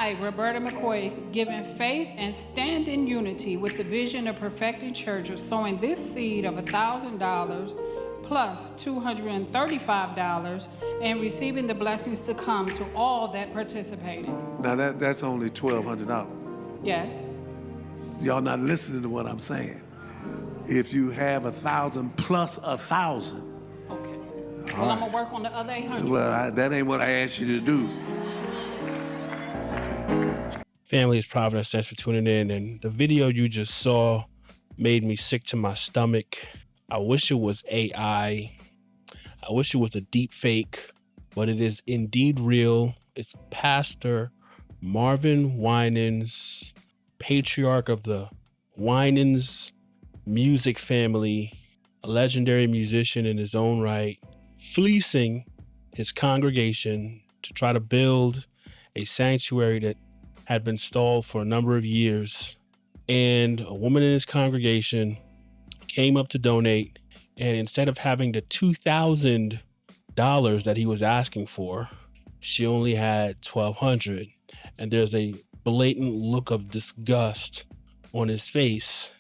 I, Roberta McCoy, given faith and stand in unity with the vision of perfecting church of sowing this seed of $1,000 plus $235 and receiving the blessings to come to all that participated. Now that's only $1,200. Yes. Y'all not listening to what I'm saying. If you have 1,000 plus 1,000. Okay. Well, I'm gonna work on the other 800. Well, that ain't what I asked you to do. Family is Providence. Thanks for tuning in. And the video you just saw made me sick to my stomach. I wish it was AI. I wish it was a deep fake, but it is indeed real. It's Pastor Marvin Winans, patriarch of the Winans music family, a legendary musician in his own right, fleecing his congregation to try to build a sanctuary that had been stalled for a number of years. And a woman in his congregation came up to donate, and instead of having the $2,000 that he was asking for, she only had $1,200. And there's a blatant look of disgust on his face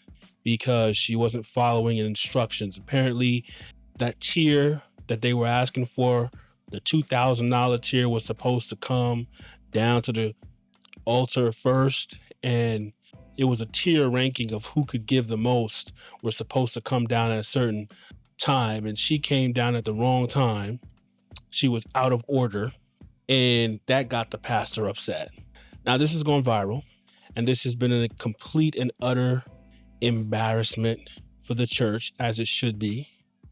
because she wasn't following instructions. Apparently, that tier that they were asking for, the $2,000 tier, was supposed to come down to the altar first, and it was a tier ranking of who could give the most. We're supposed to come down at a certain time, and she came down at the wrong time. She was out of order, and that got the pastor upset. Now, this has gone viral, and this has been a complete and utter embarrassment for the church, as it should be.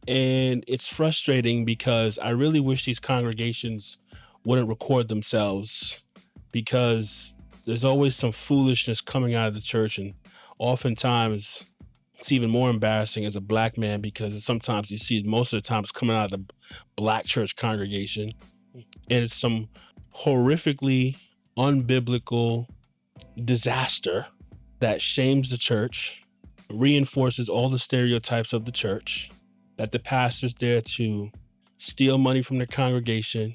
And it's frustrating because I really wish these congregations wouldn't record themselves, because there's always some foolishness coming out of the church. And oftentimes it's even more embarrassing as a black man, because sometimes you see, most of the time, it's coming out of the black church congregation. And it's some horrifically unbiblical disaster that shames the church, reinforces all the stereotypes of the church, that the pastor's there to steal money from the congregation,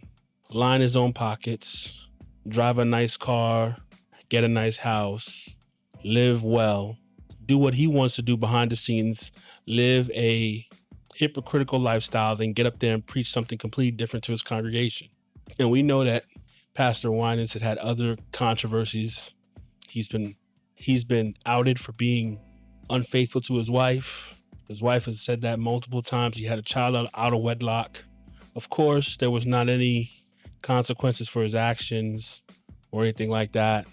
line his own pockets, drive a nice car, get a nice house, live well, do what he wants to do behind the scenes, live a hypocritical lifestyle, then get up there and preach something completely different to his congregation. And we know that Pastor Winans had other controversies. He's been outed for being unfaithful to his wife. His wife has said that multiple times. He had a child out of wedlock. Of course, there was not any consequences for his actions or anything like that.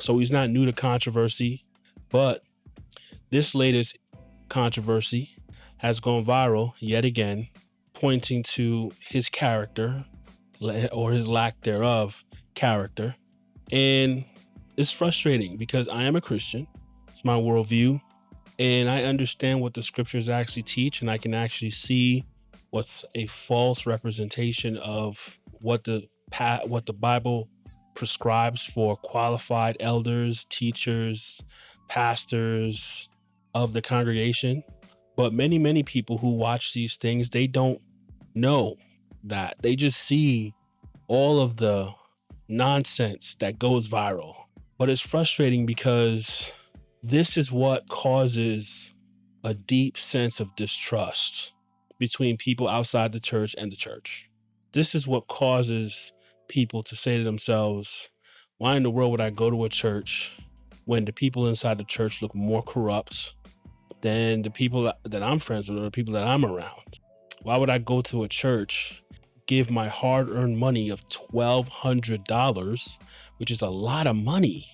So he's not new to controversy. But this latest controversy has gone viral yet again, pointing to his character, or his lack thereof character. And it's frustrating because I am a Christian. It's my worldview. And I understand what the scriptures actually teach, and I can actually see what's a false representation of what the Bible prescribes for qualified elders, teachers, pastors of the congregation. But many, many people who watch these things, they don't know that. They just see all of the nonsense that goes viral. But it's frustrating because this is what causes a deep sense of distrust between people outside the church and the church. This is what causes people to say to themselves, why in the world would I go to a church when the people inside the church look more corrupt than the people that I'm friends with or the people that I'm around? Why would I go to a church, give my hard-earned money of $1,200, which is a lot of money,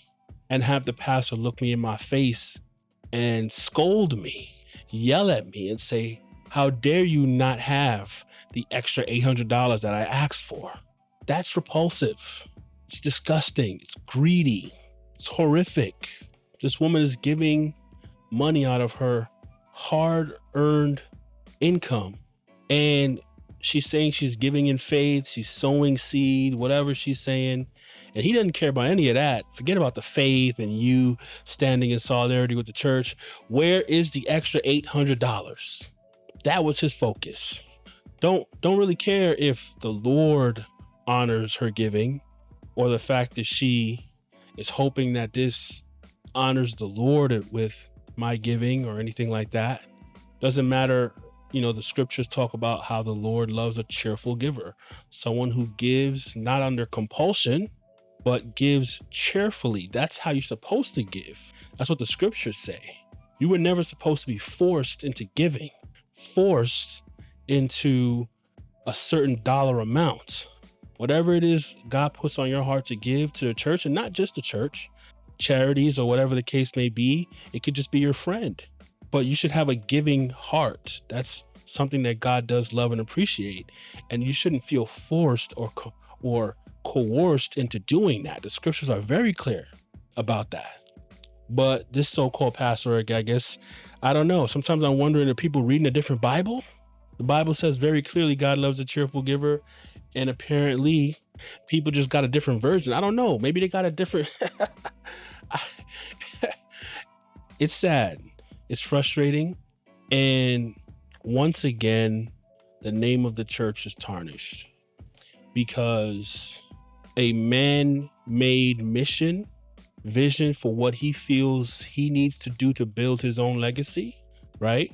and have the pastor look me in my face and scold me, yell at me and say, how dare you not have the extra $800 that I asked for? That's repulsive. It's disgusting. It's greedy. It's horrific. This woman is giving money out of her hard-earned income, and she's saying she's giving in faith, she's sowing seed, whatever she's saying. And he doesn't care about any of that. Forget about the faith and you standing in solidarity with the church. Where is the extra $800? That was his focus. Don't really care if the Lord honors her giving or the fact that she is hoping that this honors the Lord with my giving or anything like that. Doesn't matter. The scriptures talk about how the Lord loves a cheerful giver, someone who gives not under compulsion, but gives cheerfully. That's how you're supposed to give. That's what the scriptures say. You were never supposed to be forced into giving, forced into a certain dollar amount. Whatever it is God puts on your heart to give to the church, and not just the church, charities or whatever the case may be, it could just be your friend. But you should have a giving heart. That's something that God does love and appreciate. And you shouldn't feel forced or coerced into doing that. The scriptures are very clear about that. But this so-called pastor, I guess, I don't know. Sometimes I'm wondering, are people reading a different Bible? The Bible says very clearly God loves a cheerful giver. And apparently people just got a different version. I don't know. Maybe they got a different... It's sad. It's frustrating. And once again, the name of the church is tarnished because a man-made vision for what he feels he needs to do to build his own legacy, right?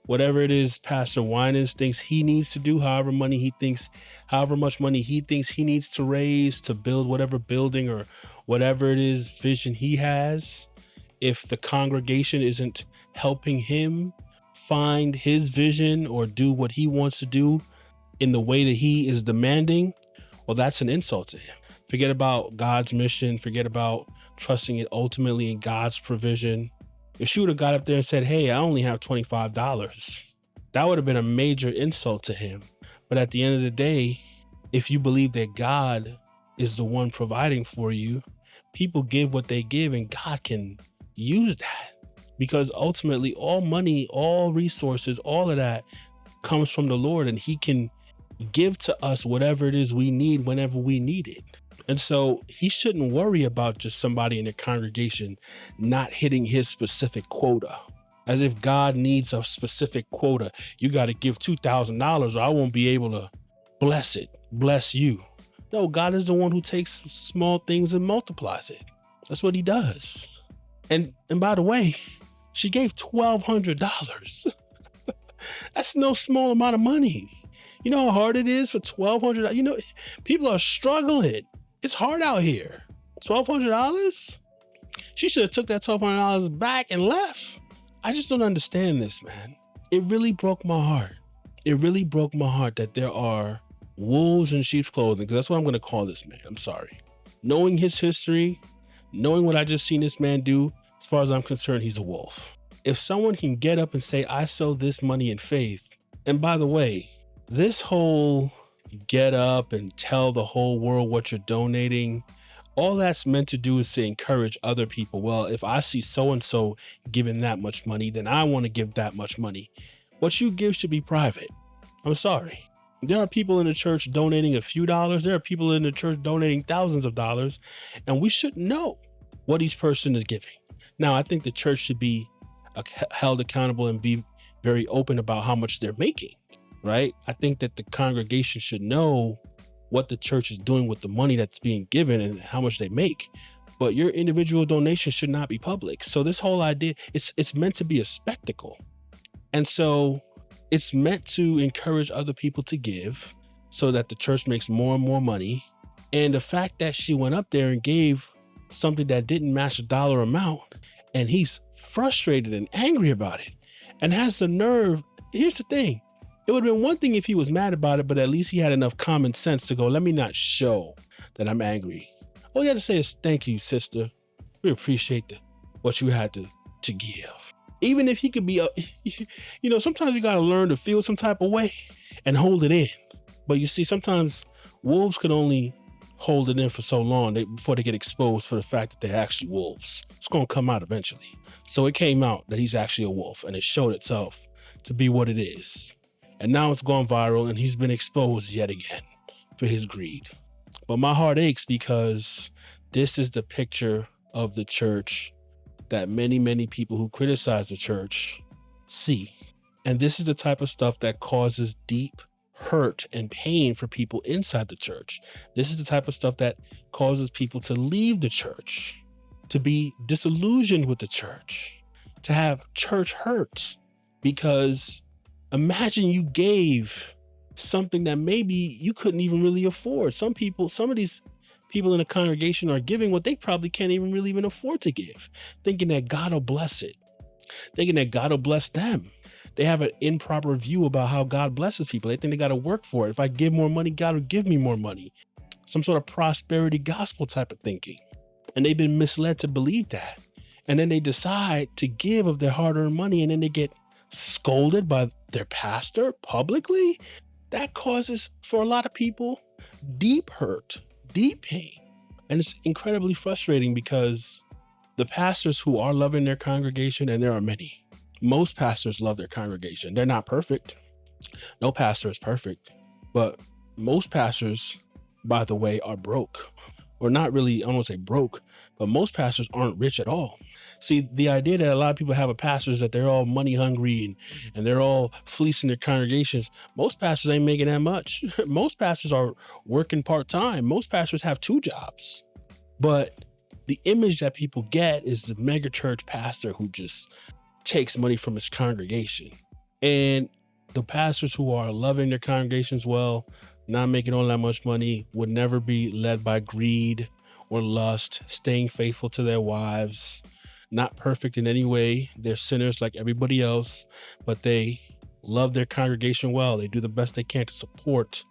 Whatever it is Pastor Winans thinks he needs to do, however much money he thinks he needs to raise to build whatever building or whatever it is vision he has. If the congregation isn't helping him find his vision or do what he wants to do in the way that he is demanding, well, that's an insult to him. Forget about God's mission. Forget about trusting it ultimately in God's provision. If she would have got up there and said, hey, I only have $25, that would have been a major insult to him. But at the end of the day, if you believe that God is the one providing for you, people give what they give and God can use that, because ultimately all money, all resources, all of that comes from the Lord, and he can give to us whatever it is we need whenever we need it. And so he shouldn't worry about just somebody in the congregation not hitting his specific quota, as if God needs a specific quota. You got to give $2,000 or I won't be able to bless you. No, God is the one who takes small things and multiplies it. That's what he does. And by the way, she gave $1,200. That's no small amount of money. You know how hard it is for $1,200? People are struggling. It's hard out here. $1,200? She should have took that $1,200 back and left. I just don't understand this, man. It really broke my heart. It really broke my heart that there are wolves in sheep's clothing, because that's what I'm going to call this man. I'm sorry. Knowing his history, knowing what I just seen this man do, as far as I'm concerned, he's a wolf. If someone can get up and say, I sow this money in faith, and by the way, this whole get up and tell the whole world what you're donating, all that's meant to do is to encourage other people. Well, if I see so-and-so giving that much money, then I want to give that much money. What you give should be private. I'm sorry. There are people in the church donating a few dollars. There are people in the church donating thousands of dollars, and we should know what each person is giving. Now, I think the church should be held accountable and be very open about how much they're making, right? I think that the congregation should know what the church is doing with the money that's being given and how much they make. But your individual donation should not be public. So this whole idea, it's meant to be a spectacle. And so it's meant to encourage other people to give so that the church makes more and more money. And the fact that she went up there and gave something that didn't match the dollar amount, and he's frustrated and angry about it and has the nerve. Here's the thing. It would have been one thing if he was mad about it, but at least he had enough common sense to go, let me not show that I'm angry. All you had to say is, thank you, sister. We appreciate what you had to give. Even if he could be, sometimes you got to learn to feel some type of way and hold it in. But you see, sometimes wolves can only hold it in for so long before they get exposed for the fact that they're actually wolves. It's going to come out eventually. So it came out that he's actually a wolf, and it showed itself to be what it is. And now it's gone viral, and he's been exposed yet again for his greed. But my heart aches because this is the picture of the church that many, many people who criticize the church see. And this is the type of stuff that causes deep hurt and pain for people inside the church. This is the type of stuff that causes people to leave the church. to be disillusioned with the church, to have church hurt, because imagine you gave something that maybe you couldn't even really afford. Some of these people in the congregation are giving what they probably can't even afford to give, thinking that God will bless it, thinking that God will bless them. They have an improper view about how God blesses people. They think they got to work for it. If I give more money, God will give me more money. Some sort of prosperity gospel type of thinking. And they've been misled to believe that. And then they decide to give of their hard-earned money, and then they get scolded by their pastor publicly. That causes, for a lot of people, deep hurt, deep pain. And it's incredibly frustrating because the pastors who are loving their congregation, and there are many, most pastors love their congregation. They're not perfect. No pastor is perfect. But most pastors, by the way, are broke. Or not really, I don't want to say broke, but most pastors aren't rich at all. See, the idea that a lot of people have of pastors that they're all money hungry and they're all fleecing their congregations. Most pastors ain't making that much. Most pastors are working part-time. Most pastors have 2 jobs. But the image that people get is the mega church pastor who just takes money from his congregation. And the pastors who are loving their congregations well, not making all that much money, would never be led by greed or lust, staying faithful to their wives, not perfect in any way. They're sinners like everybody else, but they love their congregation well. They do the best they can to support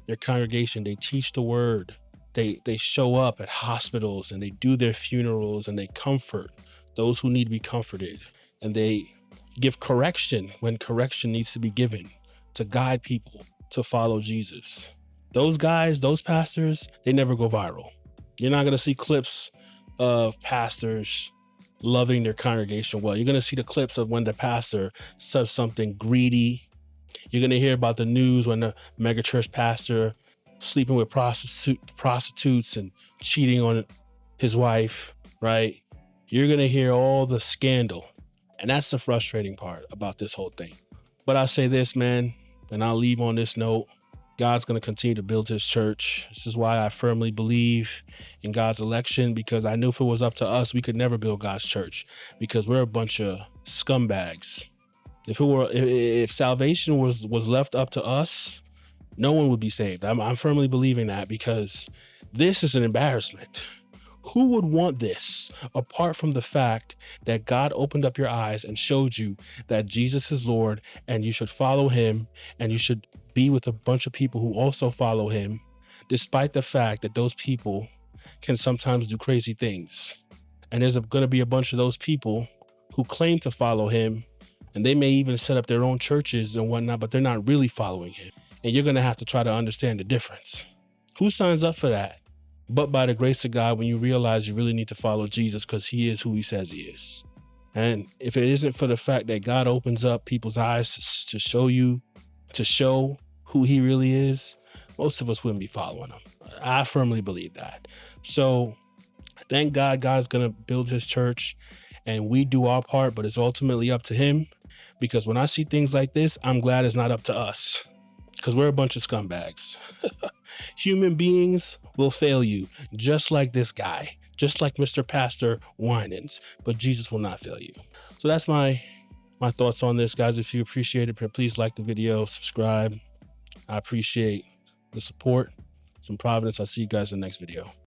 their congregation. They teach the word. They show up at hospitals and they do their funerals and they comfort those who need to be comforted. And they give correction when correction needs to be given, to guide people to follow Jesus. Those guys, those pastors, they never go viral. You're not going to see clips of pastors loving their congregation well. You're going to see the clips of when the pastor says something greedy. You're going to hear about the news when the megachurch pastor sleeping with prostitutes and cheating on his wife, right? You're going to hear all the scandal. And that's the frustrating part about this whole thing. But I'll say this, man, and I'll leave on this note. God's going to continue to build his church. This is why I firmly believe in God's election, because I knew if it was up to us, we could never build God's church, because we're a bunch of scumbags. If salvation was left up to us, no one would be saved. I'm firmly believing that, because this is an embarrassment. Who would want this apart from the fact that God opened up your eyes and showed you that Jesus is Lord and you should follow him and you should be with a bunch of people who also follow him, despite the fact that those people can sometimes do crazy things. And there's going to be a bunch of those people who claim to follow him, and they may even set up their own churches and whatnot, but they're not really following him. And you're going to have to try to understand the difference. Who signs up for that? But by the grace of God, when you realize you really need to follow Jesus, because he is who he says he is. And if it isn't for the fact that God opens up people's eyes to show who he really is, most of us wouldn't be following him. I firmly believe that. So thank God God's going to build his church, and we do our part, but it's ultimately up to him. Because when I see things like this, I'm glad it's not up to us, because we're a bunch of scumbags. Human beings will fail you, just like this guy, just like Mr. Pastor Winans, but Jesus will not fail you. So that's my thoughts on this, guys. If you appreciate it, please like the video, subscribe. I appreciate the support. From Providence, I'll see you guys in the next video.